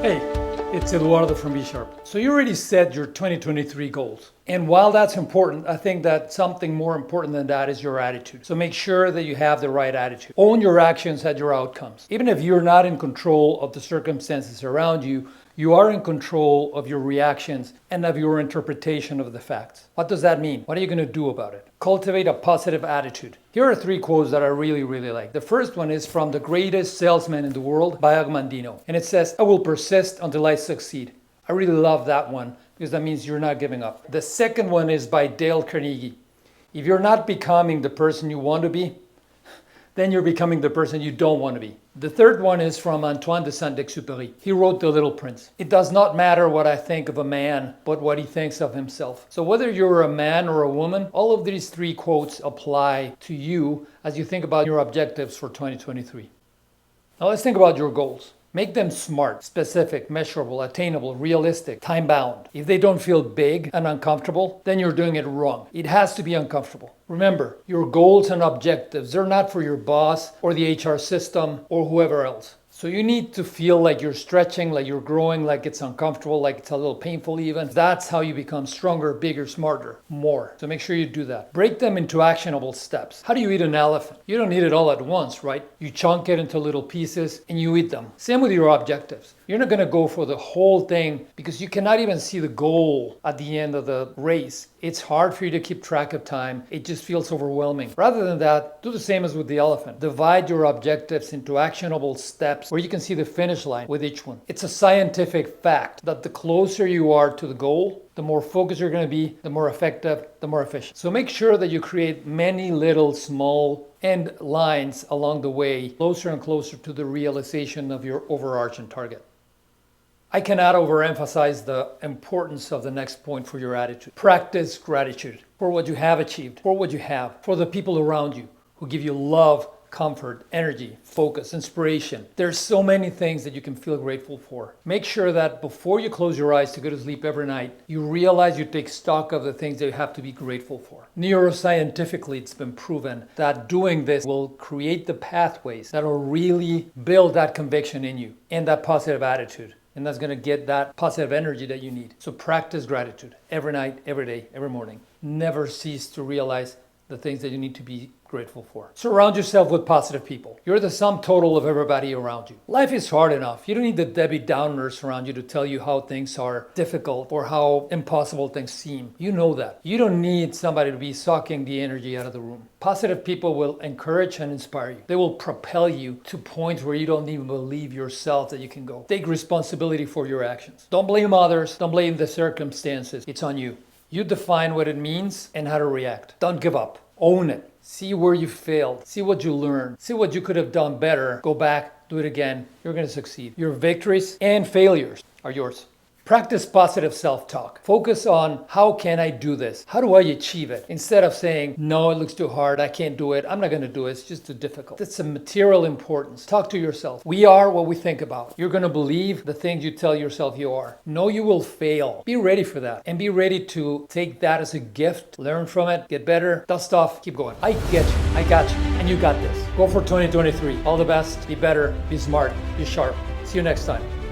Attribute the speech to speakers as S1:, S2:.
S1: Hey, it's Eduardo from VSharp. So you already set your 2023 goals. And while that's important, I think that something more important than that is your attitude. So make sure that you have the right attitude. Own your actions and your outcomes. Even if you're not in control of the circumstances around you, you are in control of your reactions and of your interpretation of the facts. What does that mean? What are you going to do about it? Cultivate a positive attitude. Here are 3 quotes that I really like. The first one is from The Greatest Salesman in the World by Agmandino. And it says, "I will persist until I succeed." I really love that one because that means you're not giving up. The second one is by Dale Carnegie. If you're not becoming the person you want to be, then you're becoming the person you don't want to be. The third one is from Antoine de Saint-Exupéry. He wrote The Little Prince. It does not matter what I think of a man, but what he thinks of himself. So whether you're a man or a woman, all of these 3 quotes apply to you as you think about your objectives for 2023. Now let's think about your goals. Make them SMART, specific, measurable, attainable, realistic, time-bound. If they don't feel big and uncomfortable, then you're doing it wrong. It has to be uncomfortable. Remember, your goals and objectives, they're not for your boss or the HR system or whoever else. So you need to feel like you're stretching, like you're growing, like it's uncomfortable, like it's a little painful even. That's how you become stronger, bigger, smarter, more. So make sure you do that. Break them into actionable steps. How do you eat an elephant? You don't eat it all at once, right? You chunk it into little pieces and you eat them. Same with your objectives. You're not going to go for the whole thing because you cannot even see the goal at the end of the race. It's hard for you to keep track of time. It just feels overwhelming. Rather than that, do the same as with the elephant. Divide your objectives into actionable steps where you can see the finish line with each one. It's a scientific fact that the closer you are to the goal, the more focused you're going to be, the more effective, the more efficient. So make sure that you create many little small end lines along the way, closer and closer to the realization of your overarching target. I cannot overemphasize the importance of the next point for your attitude. Practice gratitude for what you have achieved, for what you have, for the people around you who give you love, comfort, energy, focus, inspiration. There's so many things that you can feel grateful for. Make sure that before you close your eyes to go to sleep every night, you realize you take stock of the things that you have to be grateful for. Neuroscientifically, it's been proven that doing this will create the pathways that will really build that conviction in you and that positive attitude. And that's going to get that positive energy that you need. So practice gratitude every night, every day, every morning. Never cease to realize the things that you need to be grateful for. Surround yourself with positive people. You're the sum total of everybody around you. Life is hard enough. You don't need the Debbie Downers around you to tell you how things are difficult or how impossible things seem. You know that. You don't need somebody to be sucking the energy out of the room. Positive people will encourage and inspire you. They will propel you to points where you don't even believe yourself that you can go. Take responsibility for your actions. Don't blame others. Don't blame the circumstances. It's on you. You define what it means and how to react. Don't give up. Own it. See where you failed. See what you learned. See what you could have done better. Go back, do it again. You're going to succeed. Your victories and failures are yours. Practice positive self-talk. Focus on how can I do this? How do I achieve it? Instead of saying, no, it looks too hard. I can't do it. I'm not going to do it. It's just too difficult. It's a material importance. Talk to yourself. We are what we think about. You're going to believe the things you tell yourself you are. Know you will fail. Be ready for that. And be ready to take that as a gift. Learn from it. Get better. Dust off. Keep going. I get you. I got you. And you got this. Go for 2023. All the best. Be better. Be smart. Be sharp. See you next time.